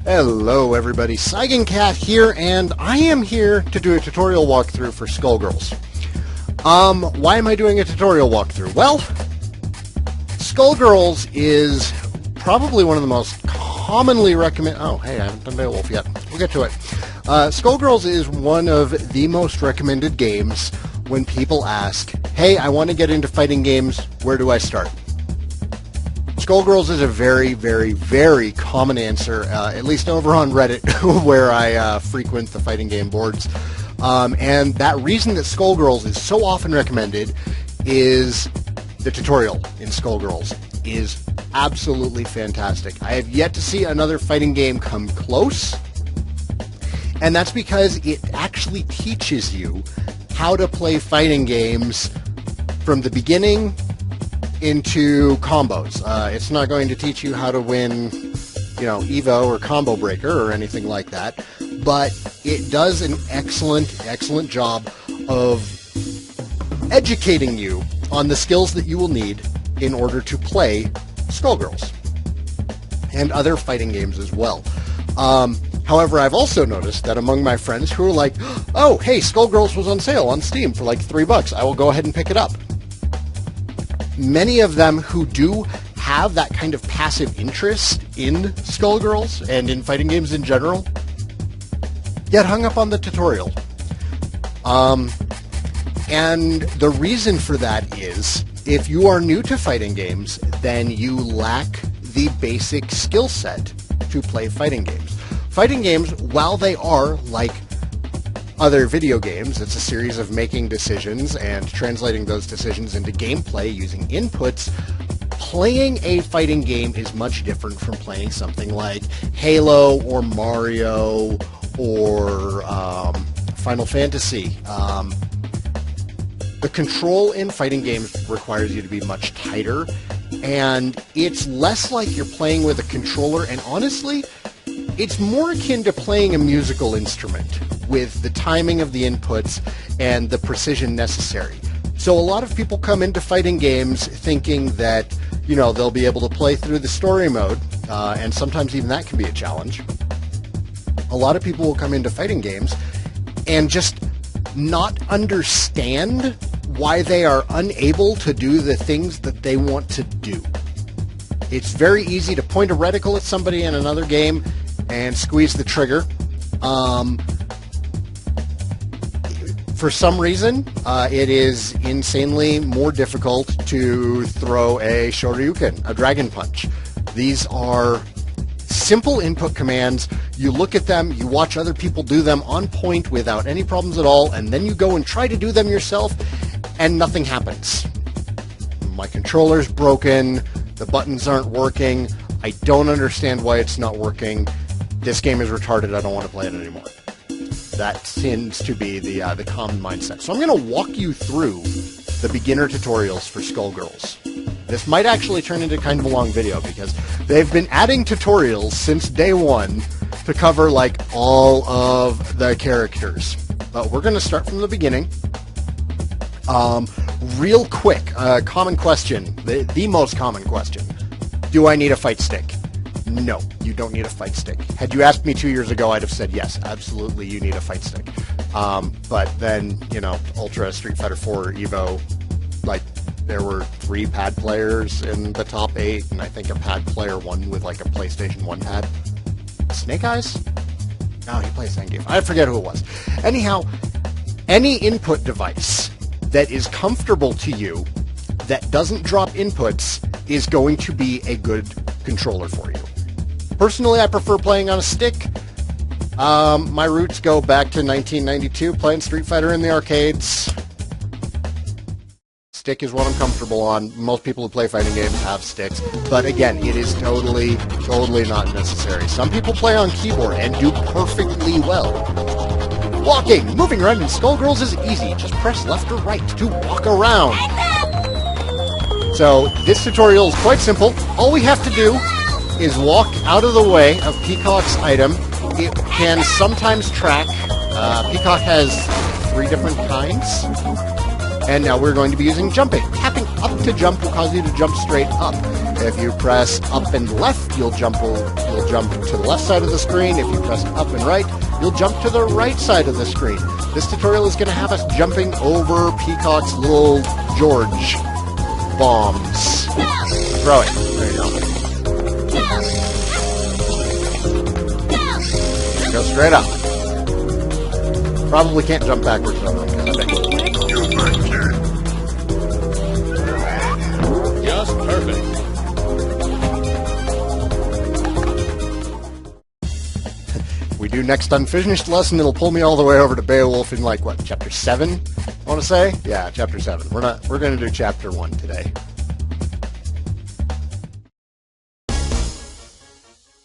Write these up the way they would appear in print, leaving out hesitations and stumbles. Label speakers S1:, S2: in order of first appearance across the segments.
S1: Hello everybody, saigancat here, and I am here to do a tutorial walkthrough for Skullgirls. Why am I doing a tutorial walkthrough? Well, Skullgirls is probably one of the most commonly recommended... Oh, hey, I haven't done Beowulf yet. We'll get to it. Skullgirls is one of the most recommended games when people ask, hey, I want to get into fighting games, where do I start? Skullgirls is a very, very, very common answer, at least over on Reddit, where I frequent the fighting game boards. And that reason that Skullgirls is so often recommended is the tutorial in Skullgirls is absolutely fantastic. I have yet to see another fighting game come close, and that's because it actually teaches you how to play fighting games from the beginning into combos. It's not going to teach you how to win, Evo or Combo Breaker or anything like that, but it does an excellent job of educating you on the skills that you will need in order to play Skullgirls and other fighting games as well. However, I've also noticed that among my friends who are like, oh, hey, Skullgirls was on sale on Steam for like $3, I will go ahead and pick it up. Many of them who do have that kind of passive interest in Skullgirls and in fighting games in general get hung up on the tutorial. And the reason for that is, if you are new to fighting games, then you lack the basic skill set to play fighting games. Fighting games, while they are like other video games, it's a series of making decisions and translating those decisions into gameplay using inputs. Playing a fighting game is much different from playing something like Halo or Mario or Final Fantasy. The control in fighting games requires you to be much tighter, and it's less like you're playing with a controller, and honestly, it's more akin to playing a musical instrument with the timing of the inputs and the precision necessary. So a lot of people come into fighting games thinking that, they'll be able to play through the story mode, and sometimes even that can be a challenge. A lot of people will come into fighting games and just not understand why they are unable to do the things that they want to do. It's very easy to point a reticle at somebody in another game and squeeze the trigger. For some reason, it is insanely more difficult to throw a Shoryuken, a Dragon Punch. These are simple input commands. You look at them, you watch other people do them on point without any problems at all, and then you go and try to do them yourself, and nothing happens. My controller's broken, the buttons aren't working, I don't understand why it's not working, this game is retarded, I don't want to play it anymore. That tends to be the common mindset. So I'm going to walk you through the beginner tutorials for Skullgirls. This might actually turn into kind of a long video because they've been adding tutorials since day one to cover like all of the characters. But we're going to start from the beginning. Real quick, common question, the most common question. Do I need a fight stick? No, you don't need a fight stick. Had you asked me 2 years ago, I'd have said yes, absolutely you need a fight stick. But then, Ultra, Street Fighter 4, Evo, like, there were 3 pad players in the top 8, and I think a pad player won with, like, a PlayStation 1 pad. Snake Eyes? No, he plays Zangief. I forget who it was. Anyhow, any input device that is comfortable to you, that doesn't drop inputs, is going to be a good controller for you. Personally, I prefer playing on a stick. My roots go back to 1992, playing Street Fighter in the arcades. Stick is what I'm comfortable on. Most people who play fighting games have sticks, but again, it is totally not necessary. Some people play on keyboard and do perfectly well. Walking! Moving around in Skullgirls is easy. Just press left or right to walk around. So, this tutorial is quite simple. All we have to do is walk out of the way of Peacock's item. It can sometimes track. Peacock has 3 different kinds. And now we're going to be using jumping. Tapping up to jump will cause you to jump straight up. If you press up and left, you'll jump to the left side of the screen. If you press up and right, you'll jump to the right side of the screen. This tutorial is going to have us jumping over Peacock's little George bombs. Throw it. There you go. Go straight up. Probably can't jump backwards though.
S2: Just perfect.
S1: We do next unfinished lesson, it'll pull me all the way over to Beowulf in like what, chapter 7? I want to say? Yeah, chapter 7. We're going to do chapter 1 today.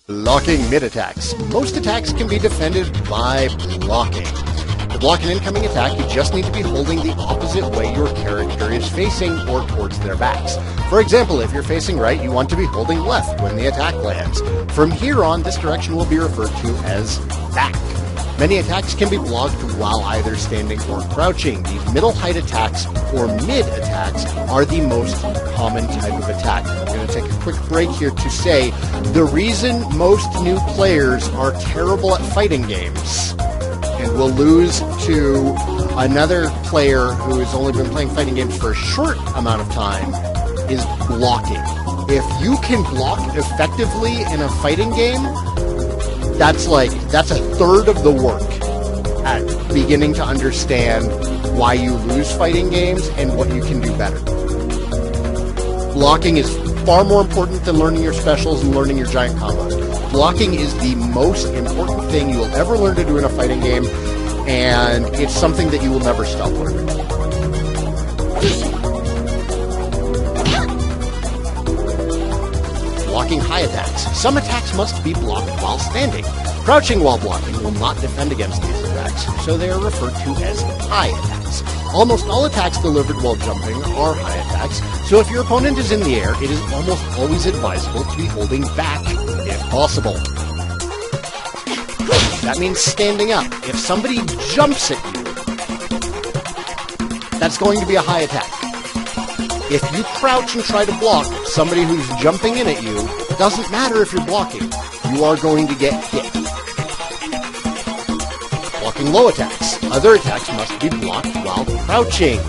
S1: Blocking mid-attacks. Most attacks can be defended by blocking. To block an incoming attack, you just need to be holding the opposite way your character is facing or towards their backs. For example, if you're facing right, you want to be holding left when the attack lands. From here on, this direction will be referred to as back. Many attacks can be blocked while either standing or crouching. These middle height attacks or mid attacks are the most common type of attack. I'm going to take a quick break here to say the reason most new players are terrible at fighting games and will lose to another player who has only been playing fighting games for a short amount of time is blocking. If you can block effectively in a fighting game, that's a third of the work at beginning to understand why you lose fighting games and what you can do better. Blocking is far more important than learning your specials and learning your giant combos. Blocking is the most important thing you will ever learn to do in a fighting game, and it's something that you will never stop learning. Blocking high attacks. Some attacks must be blocked while standing. Crouching while blocking will not defend against these attacks, so they are referred to as high attacks. Almost all attacks delivered while jumping are high attacks, so if your opponent is in the air, it is almost always advisable to be holding back if possible. That means standing up. If somebody jumps at you, that's going to be a high attack. If you crouch and try to block somebody who's jumping in at you, it doesn't matter if you're blocking. You are going to get hit. Blocking low attacks. Other attacks must be blocked while crouching.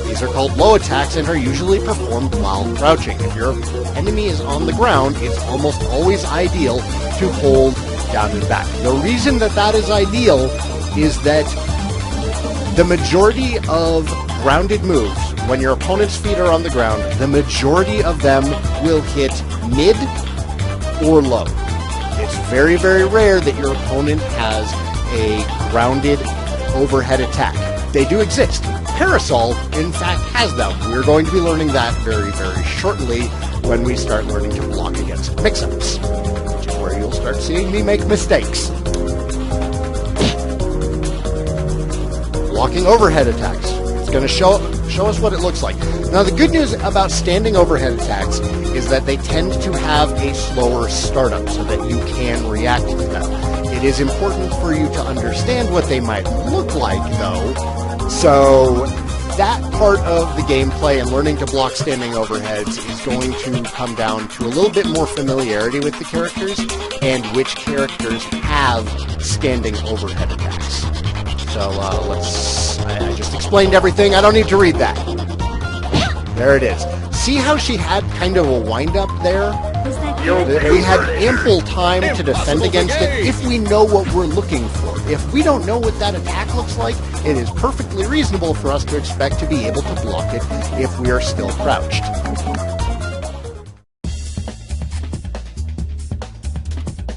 S1: These are called low attacks and are usually performed while crouching. If your enemy is on the ground, it's almost always ideal to hold down and back. The reason that is ideal is that the majority of grounded moves, when your opponent's feet are on the ground, the majority of them will hit mid or low. It's very, very rare that your opponent has a grounded overhead attack. They do exist. Parasol, in fact, has them. We're going to be learning that very, very shortly when we start learning to block against mix-ups, which is where you'll start seeing me make mistakes. Blocking overhead attacks. It's going to show us what it looks like. Now, the good news about standing overhead attacks is that they tend to have a slower startup so that you can react to them. It is important for you to understand what they might look like, though, so that part of the gameplay and learning to block standing overheads is going to come down to a little bit more familiarity with the characters and which characters have standing overhead attacks. So I just explained everything. I don't need to read that. There it is. See how she had kind of a wind-up there? We had ample time to defend against it if we know what we're looking for. If we don't know what that attack looks like, it is perfectly reasonable for us to expect to be able to block it if we are still crouched.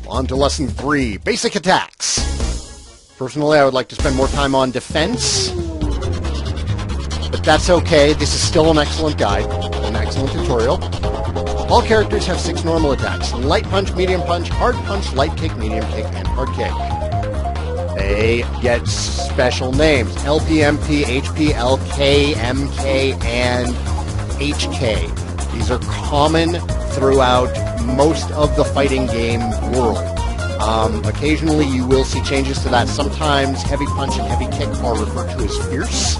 S1: On to lesson 3, basic attacks. Personally, I would like to spend more time on defense, but that's okay. This is still an excellent guide, an excellent tutorial. All characters have 6 normal attacks: light punch, medium punch, hard punch, light kick, medium kick, and hard kick. They get special names: LP, MP, HP, LK, MK, and HK. These are common throughout most of the fighting game world. Occasionally you will see changes to that. Sometimes heavy punch and heavy kick are referred to as fierce.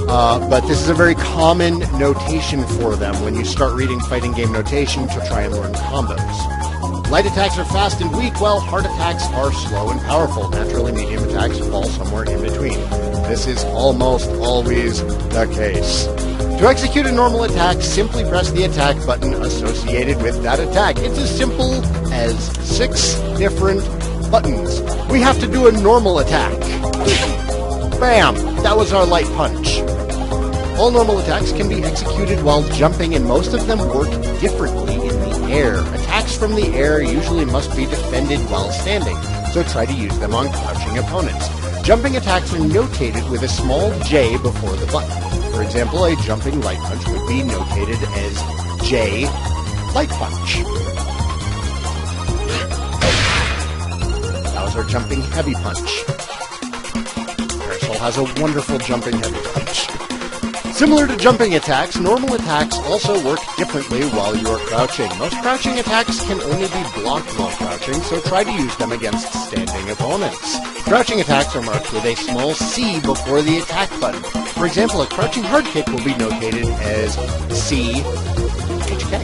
S1: but this is a very common notation for them when you start reading fighting game notation to try and learn combos. Light attacks are fast and weak, while hard attacks are slow and powerful. Naturally, medium attacks fall somewhere in between. This is almost always the case. To execute a normal attack, simply press the attack button associated with that attack. It's as simple as 6 different buttons. We have to do a normal attack. Bam! That was our light punch. All normal attacks can be executed while jumping, and most of them work differently in the air. Attacks from the air usually must be defended while standing, so try to use them on crouching opponents. Jumping attacks are notated with a small J before the button. For example, a jumping light punch would be notated as J light punch. That was our jumping heavy punch. Parasol has a wonderful jumping heavy punch. Similar to jumping attacks, normal attacks also work differently while you are crouching. Most crouching attacks can only be blocked while crouching, so try to use them against standing opponents. Crouching attacks are marked with a small C before the attack button. For example, a crouching hard kick will be notated as C HK.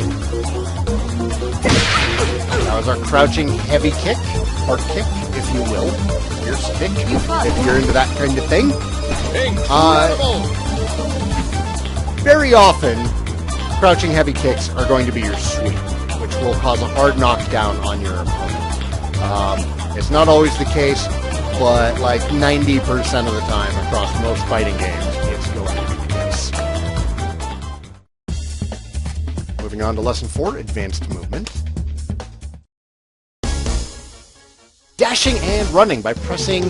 S1: That was our crouching heavy kick, or kick, if you will. Your stick, if you're into that kind of thing. Very often, crouching heavy kicks are going to be your sweep, which will cause a hard knockdown on your opponent. It's not always the case, but like 90% of the time across most fighting games, it's going to be the case. Moving on to Lesson 4, Advanced Movement. Dashing and running by pressing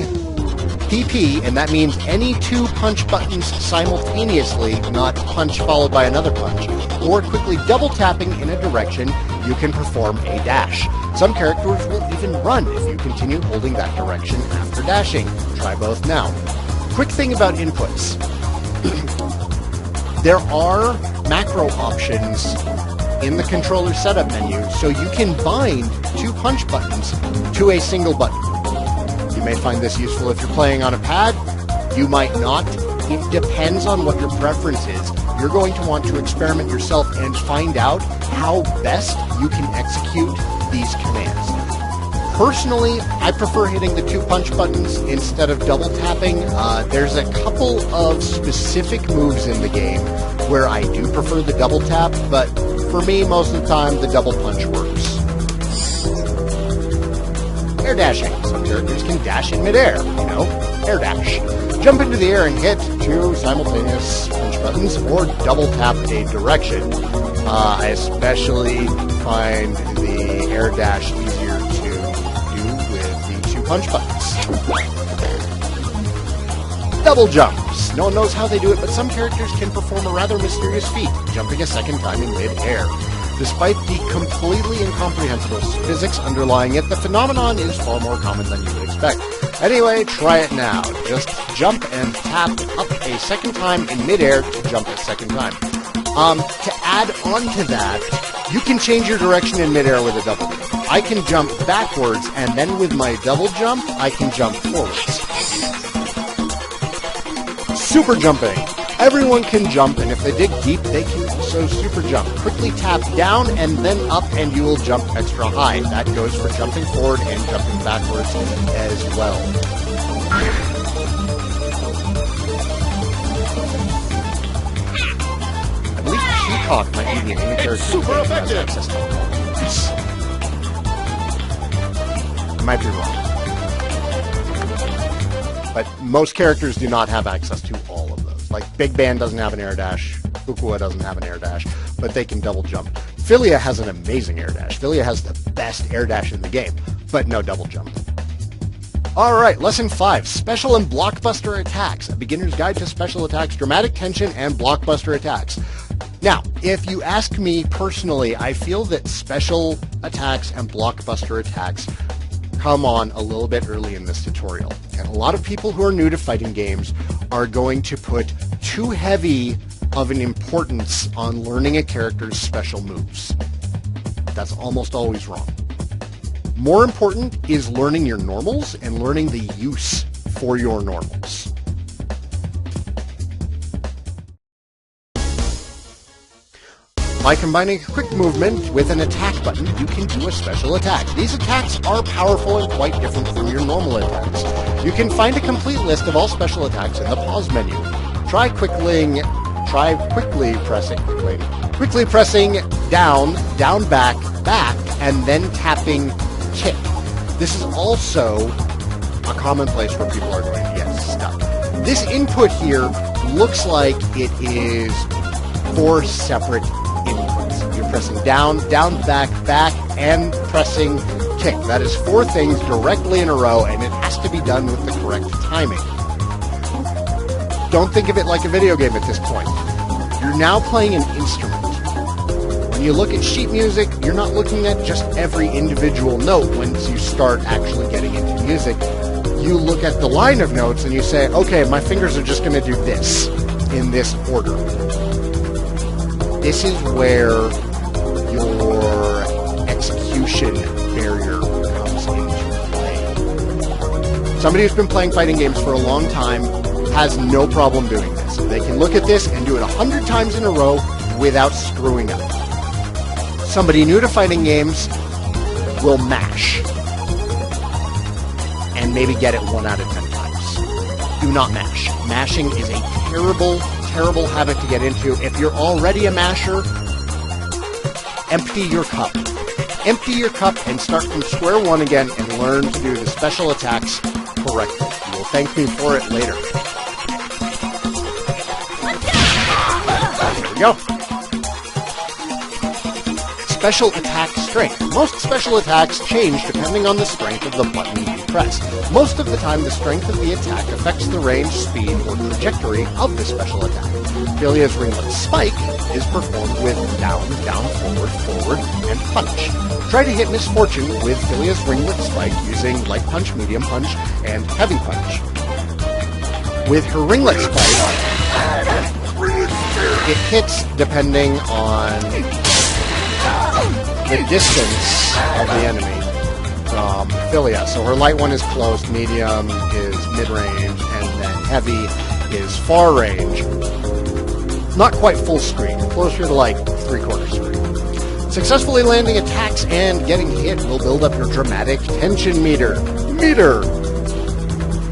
S1: PP, and that means any 2 punch buttons simultaneously, not punch followed by another punch, or quickly double tapping in a direction, you can perform a dash. Some characters will even run if you continue holding that direction after dashing. Try both now. Quick thing about inputs. There are macro options in the controller setup menu, so you can bind 2 punch buttons to a single button. You may find this useful if you're playing on a pad. You might not. It depends on what your preference is. You're going to want to experiment yourself and find out how best you can execute these commands. Personally, I prefer hitting the 2 punch buttons instead of double tapping. There's a couple of specific moves in the game where I do prefer the double tap, but for me, most of the time, the double punch works. Air dashing. Some characters can dash in midair, air dash. Jump into the air and hit 2 simultaneous punch buttons or double tap a direction. I especially find the air dash easier to do with the 2 punch buttons. Double jumps. No one knows how they do it, but some characters can perform a rather mysterious feat, jumping a second time in mid-air. Despite the completely incomprehensible physics underlying it, the phenomenon is far more common than you would expect. Anyway, try it now. Just jump and tap up a second time in midair to jump a second time. To add on to that, you can change your direction in midair with a double jump. I can jump backwards, and then with my double jump, I can jump forwards. Super jumping. Everyone can jump, and if they dig deep, they can also super jump. Quickly tap down and then up, and you will jump extra high. That goes for jumping forward and jumping backwards as well. I believe Peacock might be the only character
S2: super
S1: that has
S2: effective.
S1: access to all of these. I might be wrong. But most characters do not have access to all of those. Like, Big Band doesn't have an air dash, Fukua doesn't have an air dash, but they can double jump. Philia has an amazing air dash. Philia has the best air dash in the game, but no double jump. Alright, Lesson 5, Special and Blockbuster Attacks. A beginner's guide to special attacks, dramatic tension, and blockbuster attacks. Now, if you ask me personally, I feel that special attacks and blockbuster attacks come on a little bit early in this tutorial. And a lot of people who are new to fighting games are going to put too heavy of an importance on learning a character's special moves. That's almost always wrong. More important is learning your normals and learning the use for your normals. By combining a quick movement with an attack button, you can do a special attack. These attacks are powerful and quite different from your normal attacks. You can find a complete list of all special attacks in the pause menu. Try quickly pressing down, down, back, back, and then tapping kick. This is also a common place where people are going to get stuck. This input here looks like it is 4 separate inputs. You're pressing down, down, back, back, and pressing kick. That is 4 things directly in a row, and it has to be done with the correct timing. Don't think of it like a video game at this point. You're now playing an instrument. When you look at sheet music, you're not looking at just every individual note once you start actually getting into music. You look at the line of notes and you say, okay, my fingers are just going to do this in this order. This is where your execution barrier comes into play. Somebody who's been playing fighting games for a long time has no problem doing this. They can look at this and do it 100 times in a row without screwing up. Somebody new to fighting games will mash and maybe get it 1 out of 10 times. Do not mash. Mashing is a terrible, terrible habit to get into. If you're already a masher, empty your cup. Empty your cup and start from square one again and learn to do the special attacks correctly. You will thank me for it later. There we go. Special attack strength. Most special attacks change depending on the strength of the button you press. Most of the time, the strength of the attack affects the range, speed, or trajectory of the special attack. Philia's ringlet spike is performed with down, down, forward, forward, and punch. Try to hit Misfortune with Philia's ringlet spike using light punch, medium punch, and heavy punch. With her ringlet spike, it hits depending on the distance of the enemy from Philia. So her light one is close, medium is mid-range, and then heavy is far range. Not quite full screen, closer to like 3/4 screen. Successfully landing attacks and getting hit will build up your dramatic tension meter,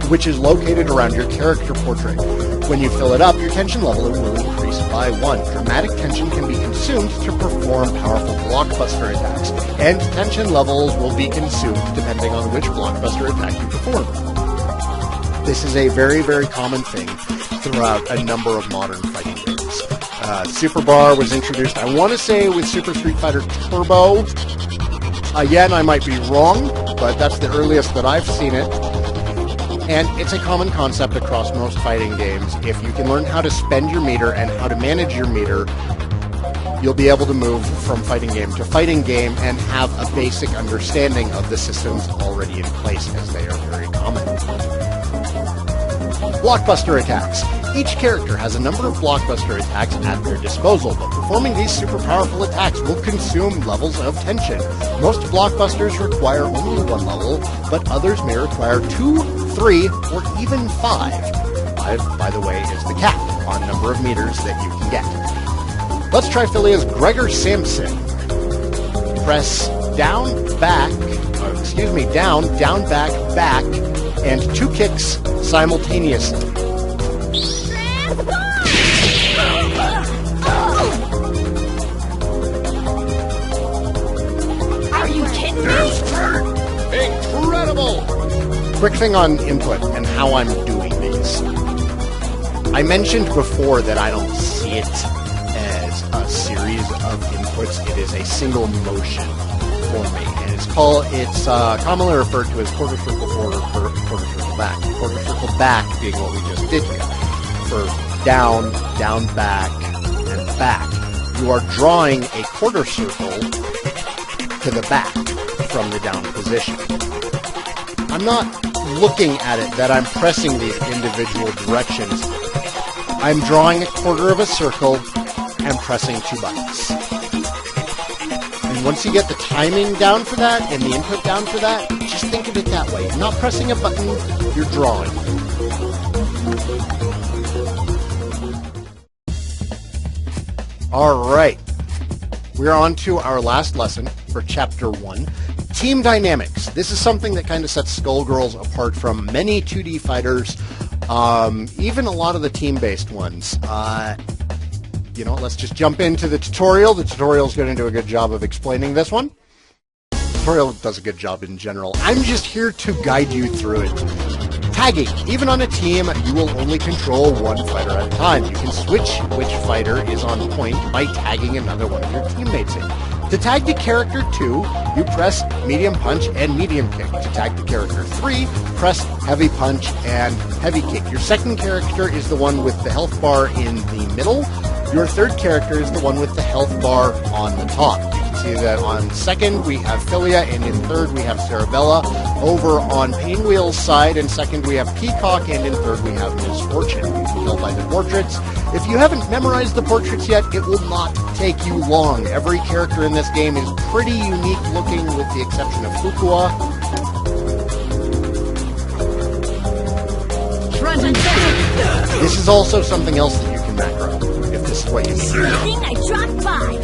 S1: which is located around your character portrait. When you fill it up, your tension level will increase by 1. Dramatic tension can be consumed to perform powerful blockbuster attacks, and tension levels will be consumed depending on which blockbuster attack you perform. This is a very, very common thing throughout a number of modern fighting games. Super Bar was introduced, I want to say, with Super Street Fighter Turbo. Again, I might be wrong, but that's the earliest that I've seen it. And it's a common concept across most fighting games. If you can learn how to spend your meter and how to manage your meter, you'll be able to move from fighting game to fighting game and have a basic understanding of the systems already in place, as they are very common. Blockbuster attacks. Each character has a number of blockbuster attacks at their disposal, but performing these super powerful attacks will consume levels of tension. Most blockbusters require only 1 level, but others may require 2, 3, or even 5. 5, by the way, is the cap on number of meters that you can get. Let's try Philia's Gregor Samson. Press down, back, down, back, back, and 2 kicks simultaneously.
S3: Are you kidding me?
S1: Incredible! Quick thing on input and how I'm doing these. I mentioned before that I don't see it as a series of inputs. It is a single motion for me, and it's commonly referred to as quarter circle forward, quarter circle back. Quarter circle back being what we just did here. For down, down, back, and back. You are drawing a quarter circle to the back from the down position. I'm not looking at it that I'm pressing these individual directions. I'm drawing a quarter of a circle and pressing 2 buttons. And once you get the timing down for that and the input down for that, just think of it that way. You're not pressing a button, you're drawing. Alright. we're on to our last lesson for Chapter 1, Team Dynamics. This is something that kind of sets Skullgirls apart from many 2D fighters, even a lot of the team-based ones. Let's just jump into the tutorial. The tutorial's going to do a good job of explaining this one. The tutorial does a good job in general. I'm just here to guide you through it. Tagging. Even on a team, you will only control one fighter at a time. You can switch which fighter is on point by tagging another one of your teammates in. To tag the character 2, you press medium punch and medium kick. To tag the character 3, press heavy punch and heavy kick. Your second character is the one with the health bar in the middle. Your third character is the one with the health bar on the top. You can see that on second we have Philia, and in third we have Cerebella. Over on Painwheel's side, in second we have Peacock, and in third we have Misfortune. You can tell by the portraits. If you haven't memorized the portraits yet, it will not take you long. Every character in this game is pretty unique looking, with the exception of Fukua. This is also something else that you can macro, if this is what you need.
S3: I dropped by.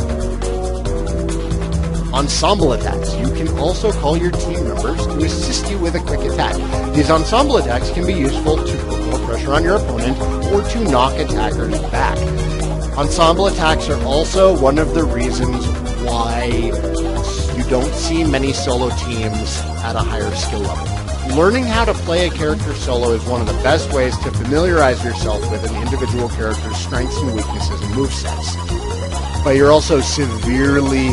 S1: Ensemble attacks. You can also call your team members to assist you with a quick attack. These ensemble attacks can be useful to put more pressure on your opponent or to knock attackers back. Ensemble attacks are also one of the reasons why you don't see many solo teams at a higher skill level. Learning how to play a character solo is one of the best ways to familiarize yourself with an individual character's strengths and weaknesses and movesets. But you're also severely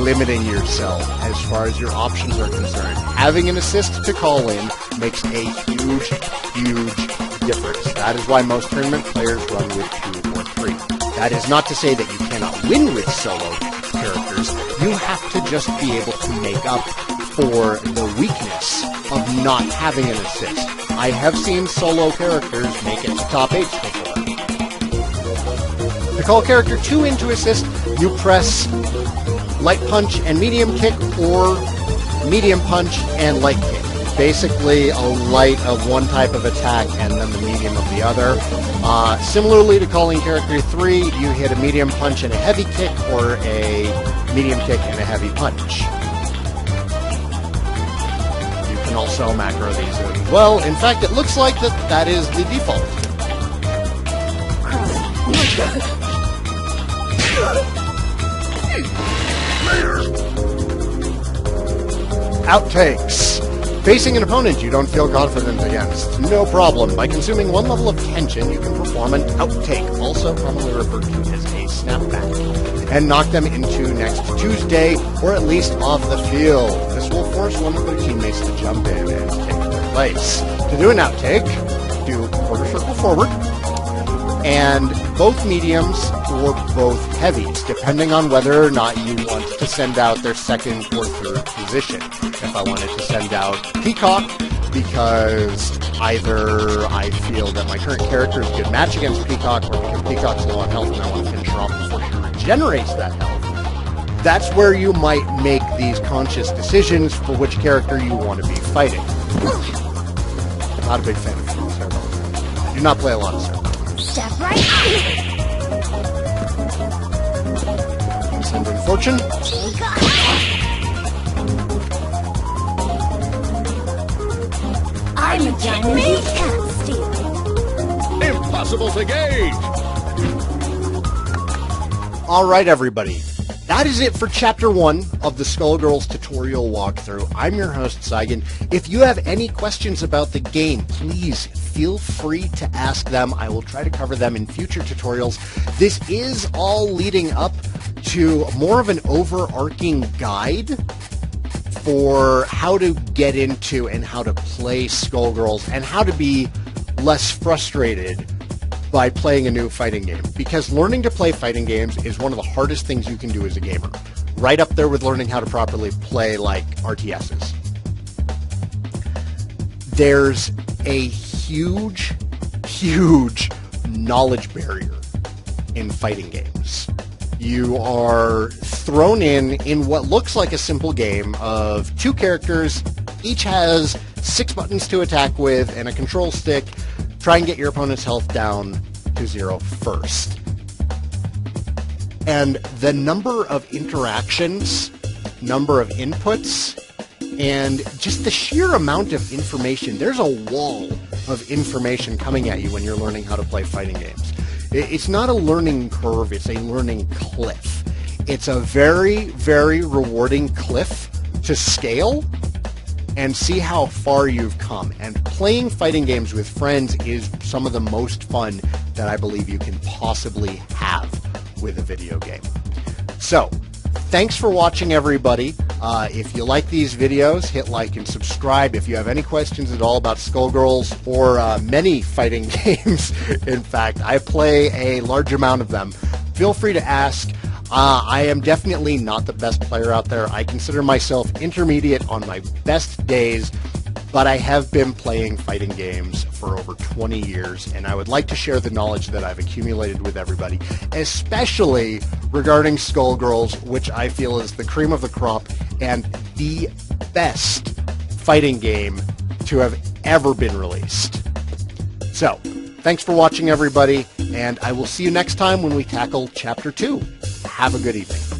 S1: limiting yourself as far as your options are concerned. Having an assist to call in makes a huge, huge difference. That is why most tournament players run with 2 or 3. That is not to say that you cannot win with solo characters. You have to just be able to make up for the weakness of not having an assist. I have seen solo characters make it to top 8s before. To call character 2 into assist, you press light punch and medium kick, or medium punch and light kick. Basically a light of one type of attack and then the medium of the other. Similarly to calling character 3, you hit a medium punch and a heavy kick, or a medium kick and a heavy punch. You can also macro these as well. In fact, it looks like that is the default. Outtakes. Facing an opponent you don't feel confident against. No problem. By consuming 1 level of tension, you can perform an outtake, also commonly referred to as a snapback, and knock them into next Tuesday, or at least off the field. This will force one of their teammates to jump in and take their place. To do an outtake, do quarter circle forward, and both mediums or both heavies, depending on whether or not you want to send out their second or third position. If I wanted to send out Peacock, because either I feel that my current character is a good match against Peacock, or because Peacock's low on health and I want to finish her off before she regenerates that health, that's where you might make these conscious decisions for which character you want to be fighting. Not a big fan of Cerebella. I do not play a lot of Cerebella.
S3: Step right.
S1: Sending Fortune.
S3: Are you kidding me? Can't steal.
S2: Impossible to gauge.
S1: All right, everybody. That is it for Chapter 1 of the Skullgirls tutorial walkthrough. I'm your host, Saigan. If you have any questions about the game, please feel free to ask them. I will try to cover them in future tutorials. This is all leading up to more of an overarching guide for how to get into and how to play Skullgirls and how to be less frustrated by playing a new fighting game, because learning to play fighting games is one of the hardest things you can do as a gamer, right up there with learning how to properly play like RTSs. There's a huge knowledge barrier in fighting games. You are thrown in what looks like a simple game of 2 characters, each has 6 buttons to attack with and a control stick. Try and get your opponent's health down to 0 first. And the number of interactions, number of inputs, and just the sheer amount of information. There's a wall of information coming at you when you're learning how to play fighting games. It's not a learning curve, it's a learning cliff. It's a very, very rewarding cliff to scale and see how far you've come. And playing fighting games with friends is some of the most fun that I believe you can possibly have with a video game. So, thanks for watching, everybody. If you like these videos, hit like and subscribe. If you have any questions at all about Skullgirls or many fighting games, in fact, I play a large amount of them, feel free to ask. I am definitely not the best player out there. I consider myself intermediate on my best days, but I have been playing fighting games for over 20 years, and I would like to share the knowledge that I've accumulated with everybody, especially regarding Skullgirls, which I feel is the cream of the crop and the best fighting game to have ever been released. So, thanks for watching, everybody, and I will see you next time when we tackle Chapter 2. Have a good evening.